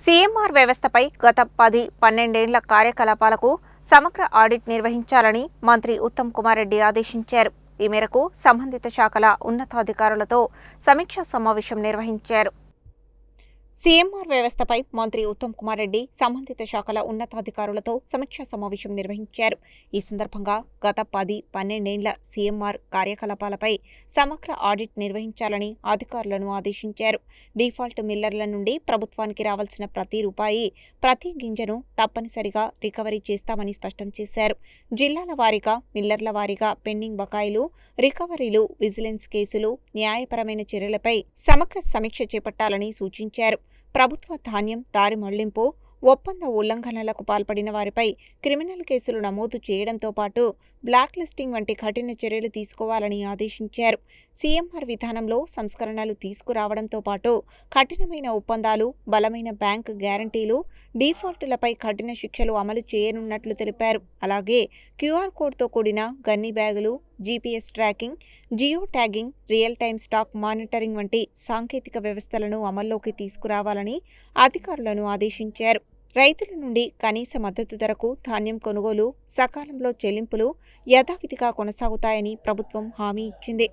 CMR వ్యవస్థపై గత 10-12 ఏళ్ల కార్యకలాపాలకు సమగ్ర ఆడిట్ నిర్వహించాలని మంత్రి ఉత్తమ్ కుమార్ రెడ్డి ఆదేశించారు. ఈ మేరకు సంబంధిత శాఖల ఉన్నతాధికారులతో సమీక్షా సమావేశం నిర్వహించారు. సీఎంఆర్ వ్యవస్థపై మంత్రి ఉత్తమ్ కుమార్ రెడ్డి సంబంధిత శాఖల ఉన్నతాధికారులతో సమీక్షా సమావేశం నిర్వహించారు. ఈ సందర్భంగా గత 10-12 ఏళ్ల సీఎంఆర్ కార్యకలాపాలపై సమగ్ర ఆడిట్ నిర్వహించాలని అధికారులను ఆదేశించారు. డిఫాల్ట్ మిల్లర్ల నుండి ప్రభుత్వానికి రావాల్సిన ప్రతి రూపాయి, ప్రతి గింజను తప్పనిసరిగా రికవరీ చేస్తామని స్పష్టం చేశారు. జిల్లాల వారీగా, మిల్లర్ల వారీగా పెండింగ్ బకాయిలు, రికవరీలు, విజిలెన్స్ కేసులు, న్యాయపరమైన చర్యలపై సమగ్ర సమీక్ష చేపట్టాలని సూచించారు. ప్రభుత్వ ధాన్యం దారి మళ్లింపు, ఒప్పంద ఉల్లంఘనలకు పాల్పడిన వారిపై క్రిమినల్ కేసులు నమోదు చేయడంతో పాటు బ్లాక్ లిస్టింగ్ వంటి కఠిన చర్యలు తీసుకోవాలని ఆదేశించారు. సీఎంఆర్ విధానంలో సంస్కరణలు తీసుకురావడంతో పాటు కఠినమైన ఒప్పందాలు, బలమైన బ్యాంక్ గ్యారంటీలు, డిఫాల్టులపై కఠిన శిక్షలు అమలు చేయనున్నట్లు తెలిపారు. అలాగే క్యూఆర్ కోడ్తో కూడిన గన్నీ బ్యాగులు, GPS tracking, geo tagging, real time stock monitoring వంటి సాంకేతిక వ్యవస్థలను అమల్లోకి తీసుకురావాలని అధికారులను ఆదేశించారు. రైతుల నుండి కనీస మద్దతు ధరకు ధాన్యం కొనుగోలు, సకాలంలో చెల్లింపులు యథావిధిగా కొనసాగుతాయని ప్రభుత్వం హామీ ఇచ్చింది.